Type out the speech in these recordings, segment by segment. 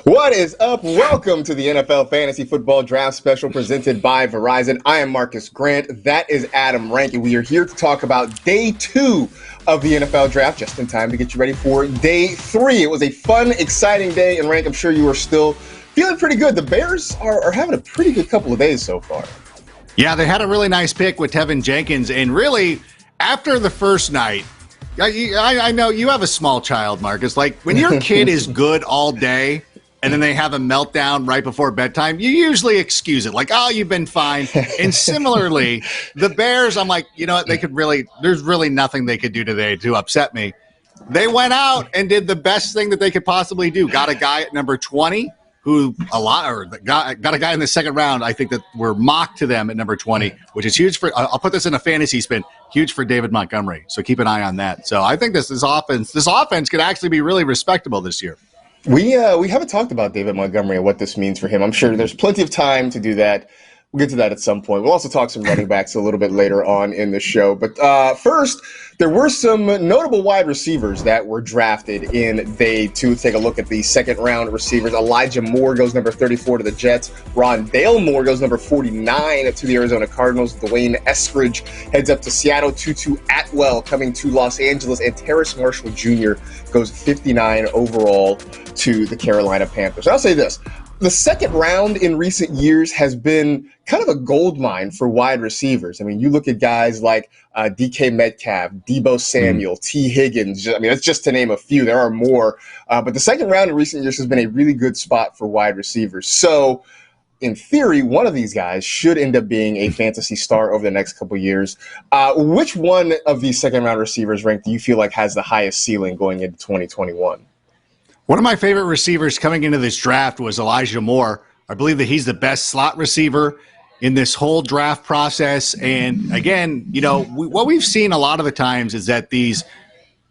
What is up? Welcome to the NFL Fantasy Football Draft Special presented by Verizon. I am Marcus Grant. That is Adam Rankin. We are here to talk about day 2 of the NFL Draft, just in time to get you ready for day 3. It was a fun, exciting day, and Rank, I'm sure you are still feeling pretty good. The Bears are having a pretty good couple of days so far. Yeah, they had a really nice pick with Tevin Jenkins, and really, after the first night, I know you have a small child, Marcus. Like, when your kid is good all day, and then they have a meltdown right before bedtime, you usually excuse it. Like, oh, you've been fine. And similarly, the Bears, I'm like, you know what? There's really nothing they could do today to upset me. They went out and did the best thing that they could possibly do. Got a guy at number 20 got a guy in the second round, I think, that were mocked to them at number 20, which is huge for, I'll put this in a fantasy spin, huge for David Montgomery. So keep an eye on that. So I think this offense could actually be really respectable this year. We haven't talked about David Montgomery and what this means for him. I'm sure there's plenty of time to do that. We'll get to that at some point. We'll also talk some running backs a little bit later on in the show. But first, there were some notable wide receivers that were drafted in day 2. Let's take a look at the second-round receivers. Elijah Moore goes number 34 to the Jets. Rondale Moore goes number 49 to the Arizona Cardinals. Dwayne Eskridge heads up to Seattle. Tutu Atwell coming to Los Angeles. And Terrace Marshall Jr. goes 59 overall to the Carolina Panthers. I'll say this. The second round in recent years has been kind of a gold mine for wide receivers. I mean, you look at guys like DK Metcalf, Deebo Samuel, T. Higgins. I mean, that's just to name a few. There are more. But the second round in recent years has been a really good spot for wide receivers. So, in theory, one of these guys should end up being a fantasy star over the next couple of years. Which one of these second-round receivers, Rank, do you feel like has the highest ceiling going into 2021? One of my favorite receivers coming into this draft was Elijah Moore. I believe that he's the best slot receiver in this whole draft process. And again, you know, what we've seen a lot of the times is that these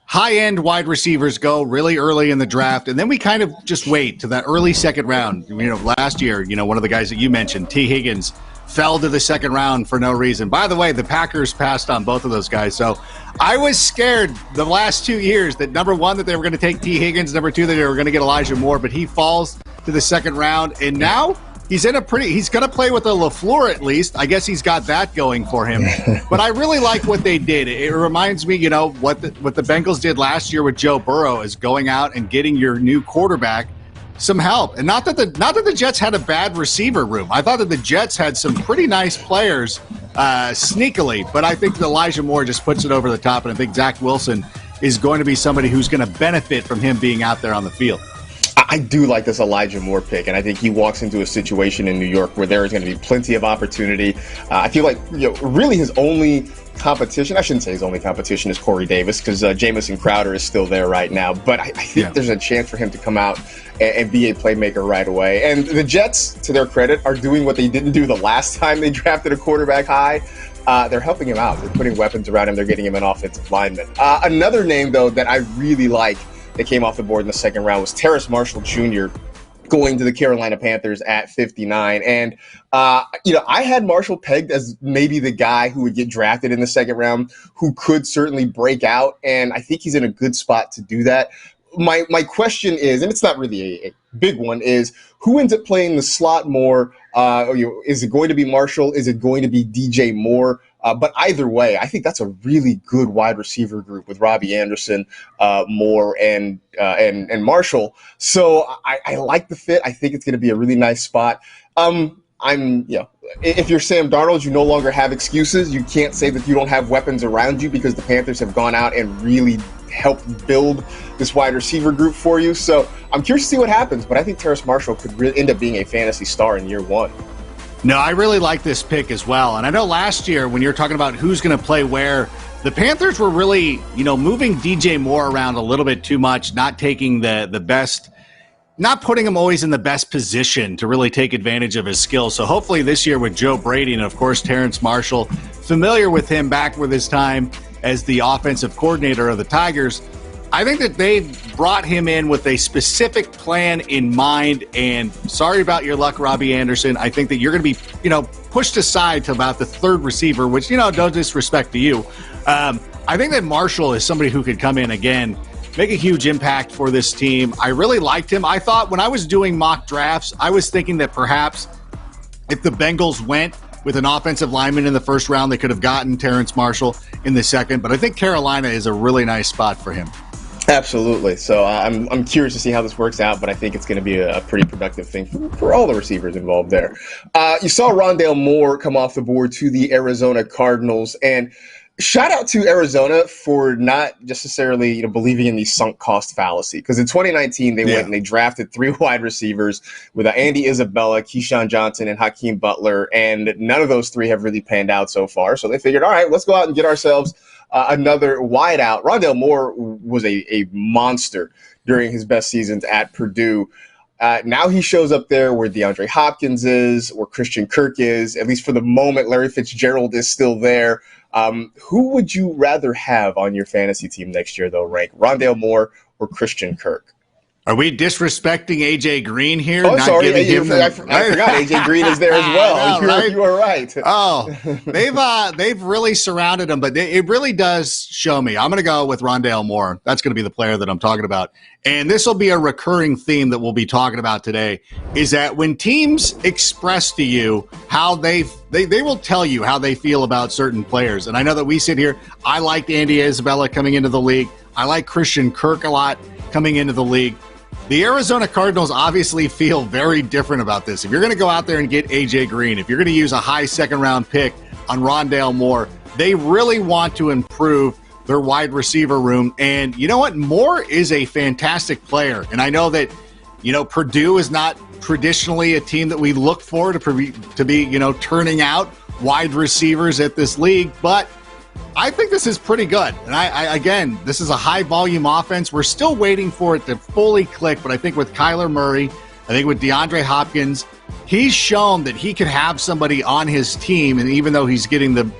high-end wide receivers go really early in the draft, and then we kind of just wait to that early second round. You know, last year, you know, one of the guys that you mentioned, T. Higgins, fell to the second round for no reason. By the way, the Packers passed on both of those guys. So I was scared the last 2 years that, number one, that they were going to take T. Higgins, number two, that they were going to get Elijah Moore, but he falls to the second round. And now he's going to play with a LaFleur at least. I guess he's got that going for him. But I really like what they did. It reminds me, you know, what the Bengals did last year with Joe Burrow is going out and getting your new quarterback some help. And not that the Jets had a bad receiver room. I thought that the Jets had some pretty nice players sneakily, but I think that Elijah Moore just puts it over the top, and I think Zach Wilson is going to be somebody who's going to benefit from him being out there on the field. I do like this Elijah Moore pick, and I think he walks into a situation in New York where there is going to be plenty of opportunity. I feel like, you know, really his only competition, I shouldn't say his only competition, is Corey Davis, because Jamison Crowder is still there right now. But I think there's a chance for him to come out and be a playmaker right away. And the Jets, to their credit, are doing what they didn't do the last time they drafted a quarterback high. They're helping him out. They're putting weapons around him. They're getting him an offensive lineman. Another name, though, that I really like that came off the board in the second round was Terrace Marshall Jr. going to the Carolina Panthers at 59. And, you know, I had Marshall pegged as maybe the guy who would get drafted in the second round who could certainly break out. And I think he's in a good spot to do that. My question is, and it's not really a big one, is who ends up playing the slot more? Is it going to be Marshall? Is it going to be DJ Moore? But either way, I think that's a really good wide receiver group with Robbie Anderson, Moore, and Marshall. So I like the fit. I think it's going to be a really nice spot. If you're Sam Darnold, you no longer have excuses. You can't say that you don't have weapons around you because the Panthers have gone out and really helped build this wide receiver group for you. So I'm curious to see what happens, but I think Terrace Marshall could really end up being a fantasy star in year one. No, I really like this pick as well. And I know last year when you were talking about who's going to play where, the Panthers were really, you know, moving DJ Moore around a little bit too much, not taking the best, not putting him always in the best position to really take advantage of his skills. So hopefully this year with Joe Brady and, of course, Terrace Marshall, familiar with him back with his time as the offensive coordinator of the Tigers, I think that they brought him in with a specific plan in mind. And sorry about your luck, Robbie Anderson. I think that you're going to be, you know, pushed aside to about the third receiver, which, you know, no disrespect to you. I think that Marshall is somebody who could come in again make a huge impact for this team. I really liked him. I thought when I was doing mock drafts, I was thinking that perhaps if the Bengals went with an offensive lineman in the first round, they could have gotten Terrence Marshall in the second. But I think Carolina is a really nice spot for him. Absolutely. So I'm curious to see how this works out, but I think it's going to be a pretty productive thing for all the receivers involved there. You saw Rondale Moore come off the board to the Arizona Cardinals, and shout out to Arizona for not necessarily believing in the sunk cost fallacy, because in 2019 they went and they drafted 3 wide receivers with Andy Isabella, Keyshawn Johnson, and Hakeem Butler, and none of those 3 have really panned out so far. So they figured, all right, let's go out and get ourselves another wideout. Rondale Moore was a monster during his best seasons at Purdue. Now he shows up there where DeAndre Hopkins is, where Christian Kirk is. At least for the moment, Larry Fitzgerald is still there. Who would you rather have on your fantasy team next year, though, Rank? Rondale Moore or Christian Kirk? Are we disrespecting A.J. Green here? Oh, sorry. I forgot A.J. Green is there as well. Right? You are right. Oh, they've really surrounded him, but it really does show me. I'm going to go with Rondale Moore. That's going to be the player that I'm talking about. And this will be a recurring theme that we'll be talking about today, is that when teams express to you how they will tell you how they feel about certain players. And I know that we sit here, I liked Andy Isabella coming into the league. I like Christian Kirk a lot coming into the league. The Arizona Cardinals obviously feel very different about this. If you're going to go out there and get A.J. Green, if you're going to use a high second-round pick on Rondale Moore, they really want to improve their wide receiver room. And you know what? Moore is a fantastic player. And I know that, Purdue is not traditionally a team that we look for to be turning out wide receivers at this league, but I think this is pretty good. And again, this is a high-volume offense. We're still waiting for it to fully click, but I think with Kyler Murray, I think with DeAndre Hopkins, he's shown that he can have somebody on his team, and even though he's getting the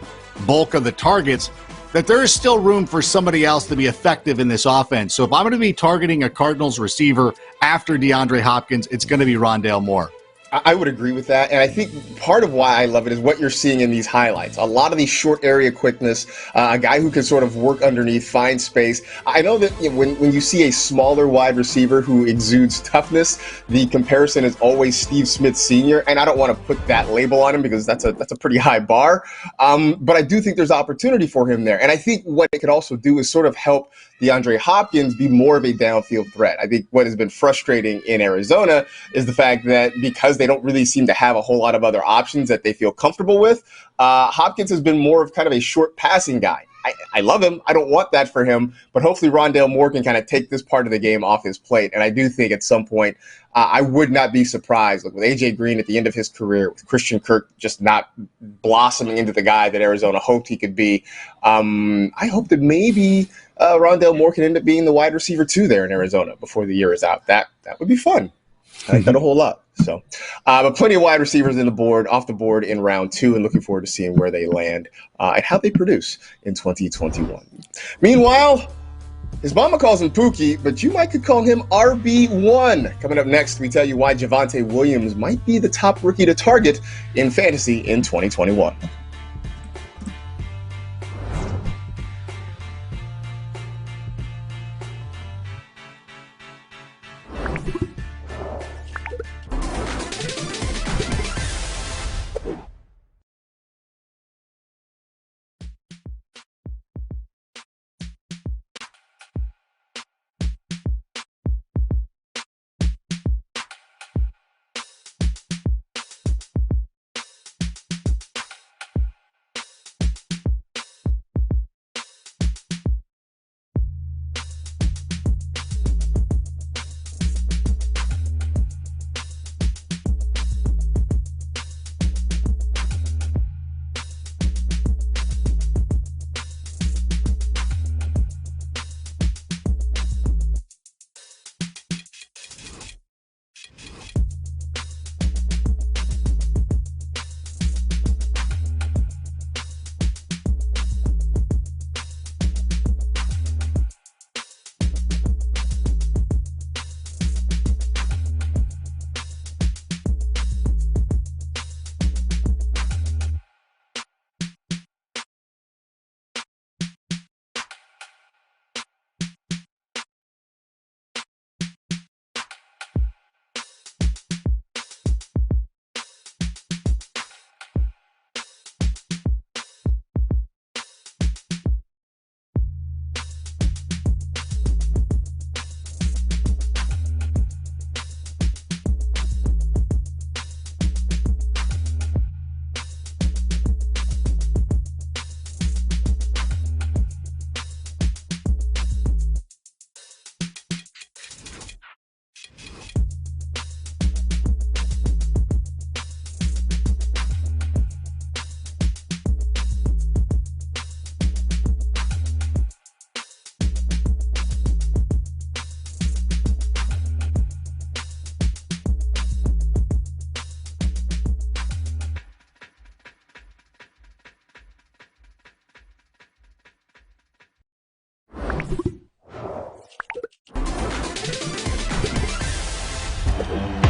bulk of the targets, that there is still room for somebody else to be effective in this offense. So if I'm going to be targeting a Cardinals receiver after DeAndre Hopkins, it's going to be Rondale Moore. I would agree with that, and I think part of why I love it is what you're seeing in these highlights. A lot of these short area quickness, a guy who can sort of work underneath, find space. I know that when you see a smaller wide receiver who exudes toughness, the comparison is always Steve Smith Sr., and I don't want to put that label on him because that's a pretty high bar, but I do think there's opportunity for him there, and I think what it could also do is sort of help DeAndre Hopkins be more of a downfield threat. I think what has been frustrating in Arizona is the fact that because they don't really seem to have a whole lot of other options that they feel comfortable with, Hopkins has been more of kind of a short passing guy. I love him. I don't want that for him, but hopefully Rondale Moore can kind of take this part of the game off his plate. And I do think at some point, I would not be surprised with A.J. Green at the end of his career, with Christian Kirk just not blossoming into the guy that Arizona hoped he could be. I hope that maybe Rondale Moore can end up being the wide receiver 2 there in Arizona before the year is out. That would be fun. I like that a whole lot. So, but plenty of wide receivers off the board in round 2, and looking forward to seeing where they land and how they produce in 2021. Meanwhile, his mama calls him Pookie, but you might could call him RB1. Coming up next, we tell you why Javonte Williams might be the top rookie to target in fantasy in 2021.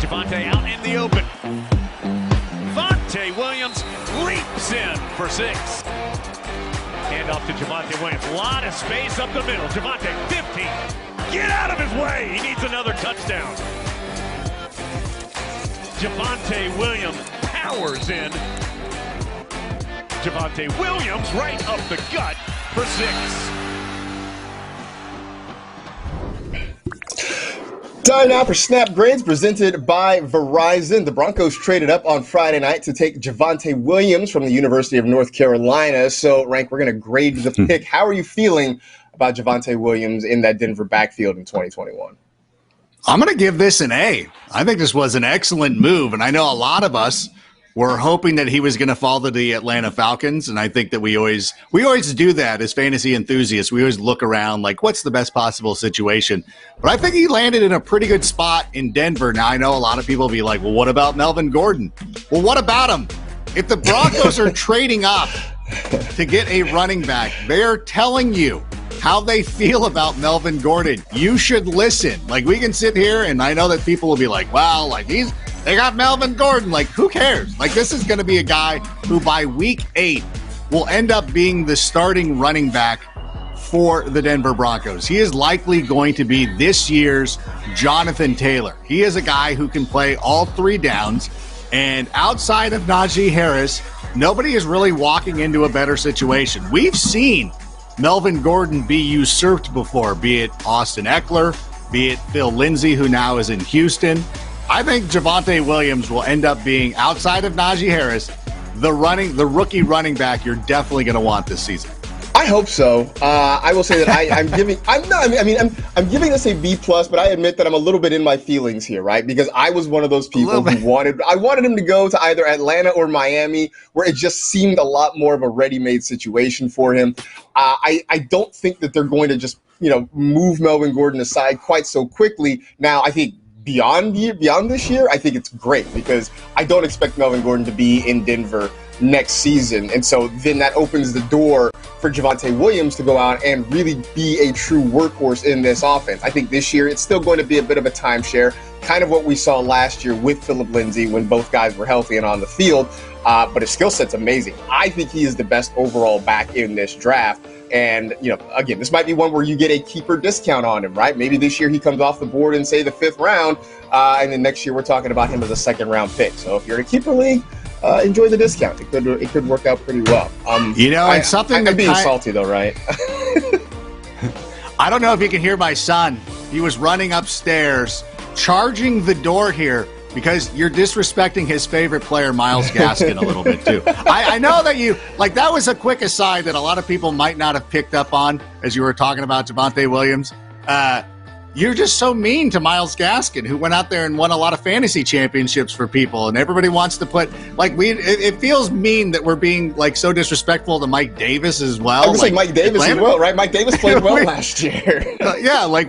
Javonte out in the open. Javonte Williams leaps in for 6. Hand off to Javonte Williams. A lot of space up the middle. Javonte, 15. Get out of his way. He needs another touchdown. Javonte Williams powers in. Javonte Williams right up the gut for 6. Time now for Snap Grades presented by Verizon. The Broncos traded up on Friday night to take Javonte Williams from the University of North Carolina. So, Rank, we're going to grade the pick. How are you feeling about Javonte Williams in that Denver backfield in 2021? I'm going to give this an A. I think this was an excellent move, and I know a lot of us were hoping that he was going to fall to the Atlanta Falcons, and I think that we always do that as fantasy enthusiasts. We always look around like, what's the best possible situation? But I think he landed in a pretty good spot in Denver. Now, I know a lot of people will be like, well, what about Melvin Gordon? Well, what about him? If the Broncos are trading up to get a running back, they're telling you how they feel about Melvin Gordon. You should listen. Like, we can sit here, and I know that people will be like, well, like they got Melvin Gordon. Like, who cares? Like, this is going to be a guy who by week 8 will end up being the starting running back for the Denver Broncos. He is likely going to be this year's Jonathan Taylor. He is a guy who can play all 3 downs. And outside of Najee Harris, nobody is really walking into a better situation. We've seen Melvin Gordon be usurped before, be it Austin Eckler, be it Phil Lindsay, who now is in Houston. I think Javonte Williams will end up being, outside of Najee Harris, the rookie running back you're definitely going to want this season. I hope so. I will say that I'm giving this a B+, but I admit that I'm a little bit in my feelings here, right? Because I was one of those people who wanted him to go to either Atlanta or Miami, where it just seemed a lot more of a ready-made situation for him. I don't think that they're going to just, move Melvin Gordon aside quite so quickly. Now, I think beyond this year, I think it's great because I don't expect Melvin Gordon to be in Denver next season. And so then that opens the door for Javonte Williams to go out and really be a true workhorse in this offense. I think this year it's still going to be a bit of a timeshare, kind of what we saw last year with Philip Lindsay when both guys were healthy and on the field. But his skill set's amazing. I think he is the best overall back in this draft. And, again, this might be one where you get a keeper discount on him, right? Maybe this year he comes off the board in, say, the 5th round, and then next year we're talking about him as a 2nd-round pick. So if you're in a keeper league, enjoy the discount. It could work out pretty well. I'm being salty, though, right? I don't know if you can hear my son. He was running upstairs, charging the door here, because you're disrespecting his favorite player, Myles Gaskin, a little bit, too. I know that that was a quick aside that a lot of people might not have picked up on as you were talking about Javonte Williams. You're just so mean to Myles Gaskin, who went out there and won a lot of fantasy championships for people, and everybody wants to put it feels mean that we're being so disrespectful to Mike Davis as well. I was like Mike Davis as well, right? Mike Davis played well last year.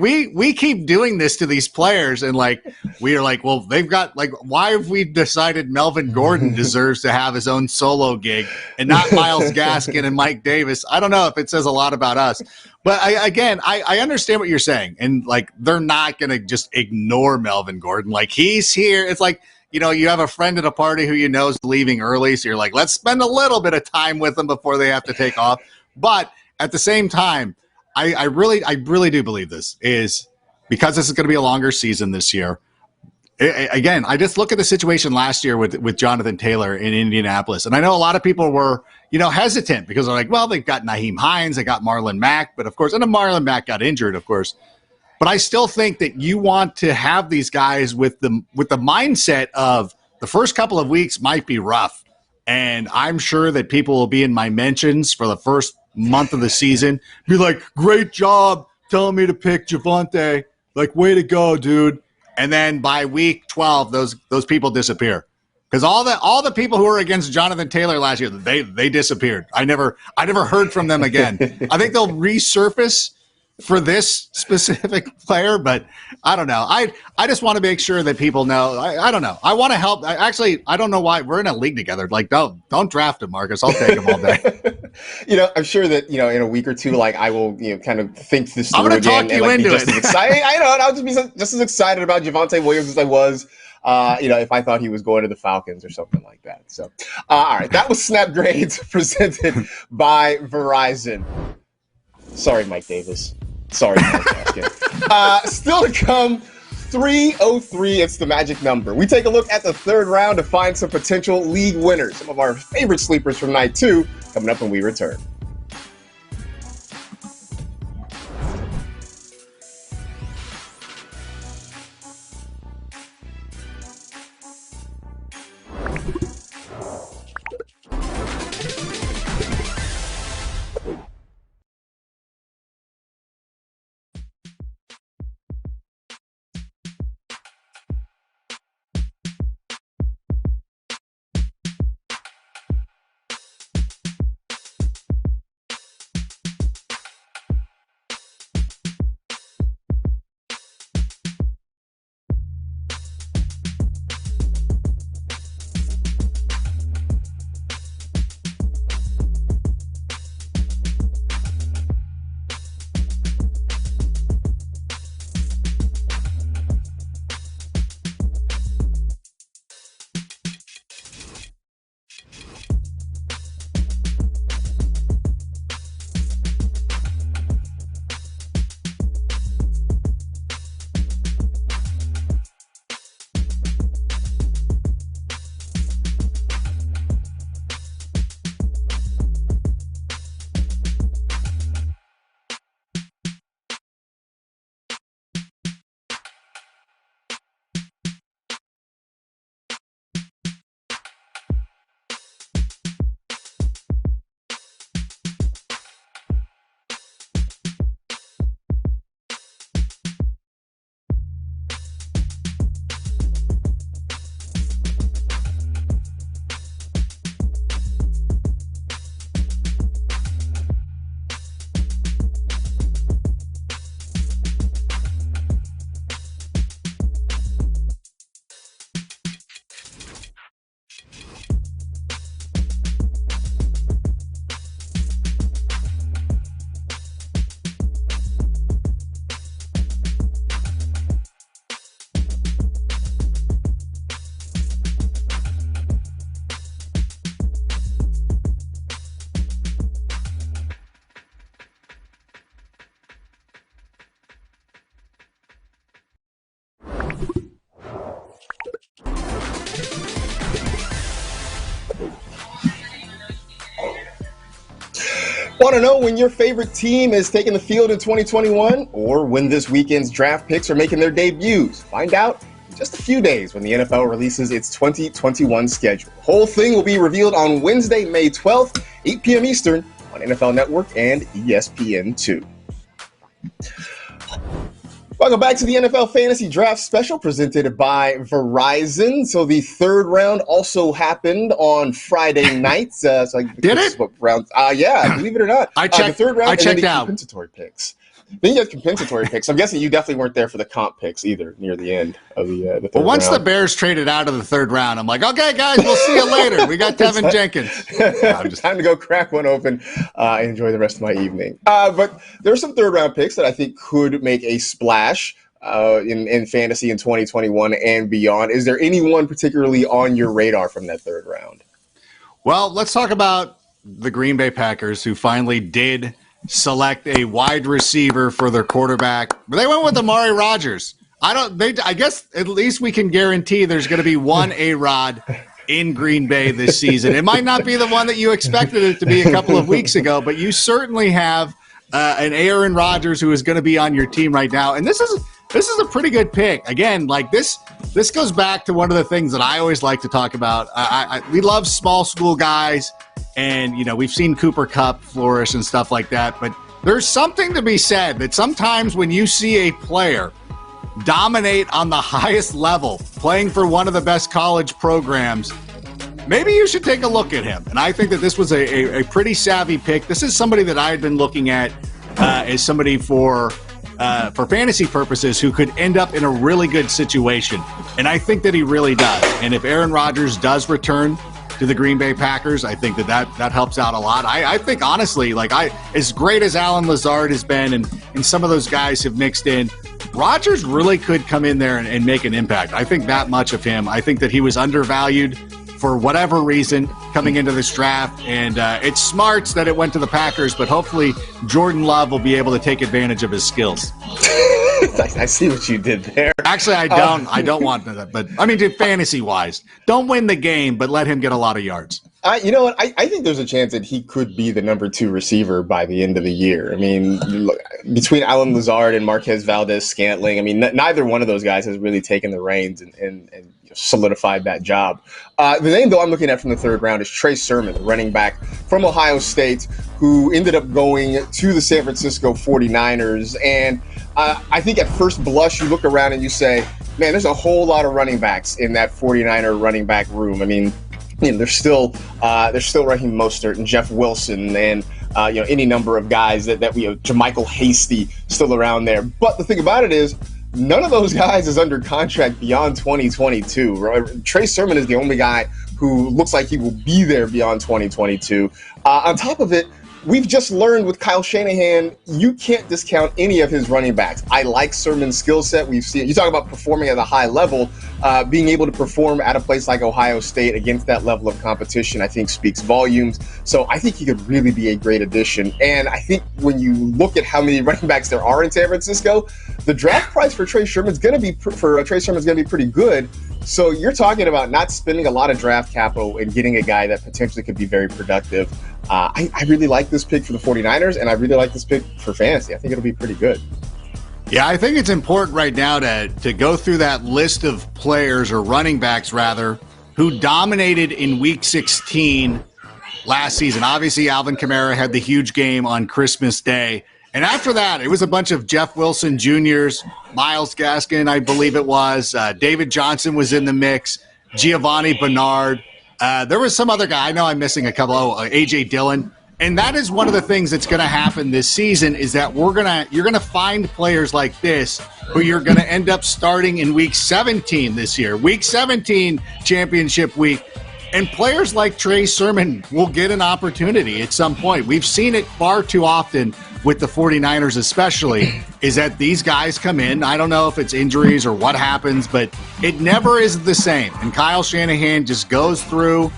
We keep doing this to these players, and we are like, well, they've got why have we decided Melvin Gordon deserves to have his own solo gig and not Myles Gaskin and Mike Davis? I don't know if it says a lot about us. But I understand what you're saying. And they're not going to just ignore Melvin Gordon. He's here. It's you have a friend at a party who is leaving early. So you're like, let's spend a little bit of time with them before they have to take off. But at the same time, I really do believe this is because this is going to be a longer season this year. I just look at the situation last year with Jonathan Taylor in Indianapolis. And I know a lot of people were, hesitant because they're like, well, they've got Naheem Hines, they got Marlon Mack, but of course, and Marlon Mack got injured, of course. But I still think that you want to have these guys with the mindset of the first couple of weeks might be rough. And I'm sure that people will be in my mentions for the first month of the season, be like, great job telling me to pick Javonte. Way to go, dude. And then by week 12, those people disappear. Because all the people who were against Jonathan Taylor last year, they disappeared. I never heard from them again. I think they'll resurface for this specific player, but I don't know. I just want to make sure that people know. I don't know. I want to help. I don't know why we're in a league together. Don't draft him, Marcus. I'll take him all day. I'm sure that, in a week or two, like I will, kind of think this through I'm going to again talk you and into be just it. as excited. I know, and I'll just be just as excited about Javonte Williams as I was, if I thought he was going to the Falcons or something like that. So, all right, that was Snap Grades presented by Verizon. Sorry, Mike Davis. Sorry, Mike Gaskin. Still to come. 303, it's the magic number. We take a look at the third round to find some potential league winners, some of our favorite sleepers from night 2, coming up when we return. Want to know when your favorite team is taking the field in 2021 or when this weekend's draft picks are making their debuts? Find out in just a few days when the NFL releases its 2021 schedule. The whole thing will be revealed on Wednesday, May 12th, 8 p.m. Eastern on NFL Network and ESPN2. Welcome back to the NFL Fantasy Draft Special presented by Verizon. So the third round also happened on Friday night. Did it? Yeah, believe it or not. I checked. The third round I checked out. Compensatory picks. Then you have compensatory picks. I'm guessing you definitely weren't there for the comp picks either near the end of the third round. Well, once the Bears traded out of the third round, I'm like, okay, guys, we'll see you later. We got Tevin Jenkins. Time to go crack one open and enjoy the rest of my evening. But there are some third round picks that I think could make a splash in fantasy in 2021 and beyond. Is there anyone particularly on your radar from that third round? Well, let's talk about the Green Bay Packers, who finally did select a wide receiver for their quarterback. But they went with Amari Rodgers. I guess at least we can guarantee there's going to be one A-Rod in Green Bay this season. It might not be the one that you expected it to be a couple of weeks ago, but you certainly have an Aaron Rodgers who is going to be on your team right now. And this is a pretty good pick. Again, like this goes back to one of the things that I always like to talk about. We love small school guys, and we've seen Cooper Kupp flourish and stuff like that. But there's something to be said that sometimes when you see a player dominate on the highest level, playing for one of the best college programs, maybe you should take a look at him. And I think that this was a pretty savvy pick. This is somebody that I had been looking at as somebody for fantasy purposes who could end up in a really good situation. And I think that he really does. And if Aaron Rodgers does return to the Green Bay Packers. I think that helps out a lot. I think, honestly, as great as Alan Lazard has been and some of those guys have mixed in, Rodgers really could come in there and make an impact. I think that much of him. I think that he was undervalued for whatever reason coming into this draft, and it's smart that it went to the Packers, but hopefully Jordan Love will be able to take advantage of his skills. I see what you did there. Actually, I don't want that, but I mean, fantasy-wise, don't win the game, but let him get a lot of yards. You know what? I think there's a chance that he could be the number 2 receiver by the end of the year. I mean, look, between Alan Lazard and Marquez Valdez-Scantling, I mean, neither one of those guys has really taken the reins and solidified that job. The name, though, I'm looking at from the 3rd round is Trey Sermon, the running back from Ohio State, who ended up going to the San Francisco 49ers. And I think at first blush, you look around and you say, man, there's a whole lot of running backs in that 49er running back room. I mean, there's still Raheem Mostert and Jeff Wilson and any number of guys that we have, JaMychal Hasty still around there. But the thing about it is, none of those guys is under contract beyond 2022. Right? Trey Sermon is the only guy who looks like he will be there beyond 2022. On top of it, we've just learned with Kyle Shanahan, you can't discount any of his running backs. I like Sermon's skill set. We've seen, you talk about performing at a high level, being able to perform at a place like Ohio State against that level of competition, I think speaks volumes. So I think he could really be a great addition. And I think when you look at how many running backs there are in San Francisco, the draft price for Trey Sermon's going to be pretty good. So you're talking about not spending a lot of draft capital and getting a guy that potentially could be very productive. I really like this pick for the 49ers, and I really like this pick for fantasy. I think it'll be pretty good. Yeah, I think it's important right now to go through that list of players, or running backs rather, who dominated in Week 16 last season. Obviously, Alvin Kamara had the huge game on Christmas Day. And after that, it was a bunch of Jeff Wilson Jr.'s, Myles Gaskin, I believe it was. David Johnson was in the mix, Giovanni Bernard. There was some other guy. I know I'm missing a couple. A.J. Dillon. And that is one of the things that's going to happen this season is that you're going to find players like this who you're going to end up starting in Week 17 this year. Week 17, championship week. And players like Trey Sermon will get an opportunity at some point. We've seen it far too often with the 49ers especially, is that these guys come in. I don't know if it's injuries or what happens, but it never is the same. And Kyle Shanahan just goes through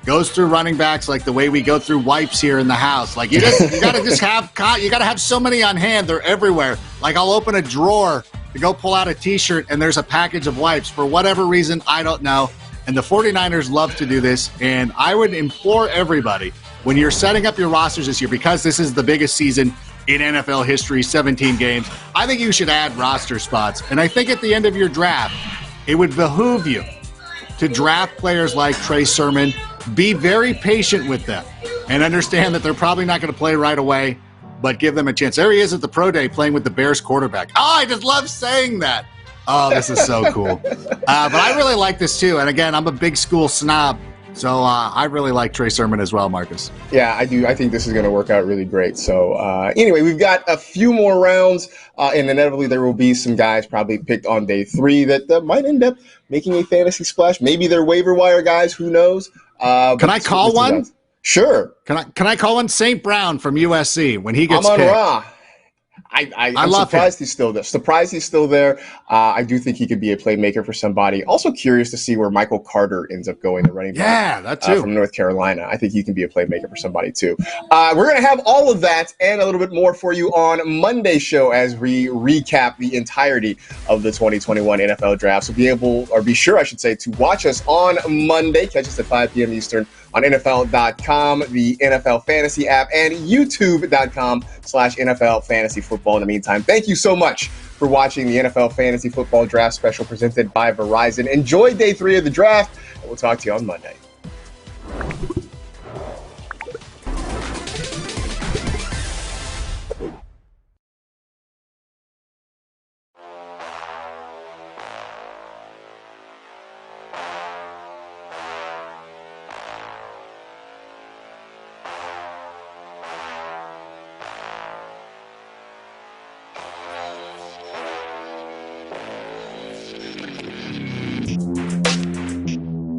running backs like the way we go through wipes here in the house. Like you gotta have so many on hand. They're everywhere. Like I'll open a drawer to go pull out a t-shirt and there's a package of wipes for whatever reason. I don't know. And the 49ers love to do this. And I would implore everybody, when you're setting up your rosters this year, because this is the biggest season in NFL history, 17 games, I think you should add roster spots. And I think at the end of your draft, it would behoove you to draft players like Trey Sermon, be very patient with them, and understand that they're probably not going to play right away, but give them a chance. There he is at the pro day playing with the Bears quarterback. Oh, I just love saying that. Oh, this is so cool. But I really like this too. And again, I'm a big school snob, so I really like Trey Sermon as well, Marcus. Yeah, I do. I think this is going to work out really great. So anyway, we've got a few more rounds, and inevitably there will be some guys probably picked on day 3 that might end up making a fantasy splash. Maybe they're waiver wire guys. Who knows? Can I call one? Sure. Can I call one? St. Brown from USC when he gets Amon picked. Ra. I'm surprised he's still there. I do think he could be a playmaker for somebody. Also curious to see where Michael Carter ends up going, the running back. Yeah, that too. From North Carolina. I think he can be a playmaker for somebody too. We're going to have all of that and a little bit more for you on Monday's show as we recap the entirety of the 2021 NFL Draft. So be sure to watch us on Monday. Catch us at 5 p.m. Eastern on NFL.com, the NFL Fantasy app, and YouTube.com/NFL Fantasy Football. In the meantime, thank you so much for watching the NFL Fantasy Football Draft Special presented by Verizon. Enjoy day 3 of the draft, and we'll talk to you on Monday.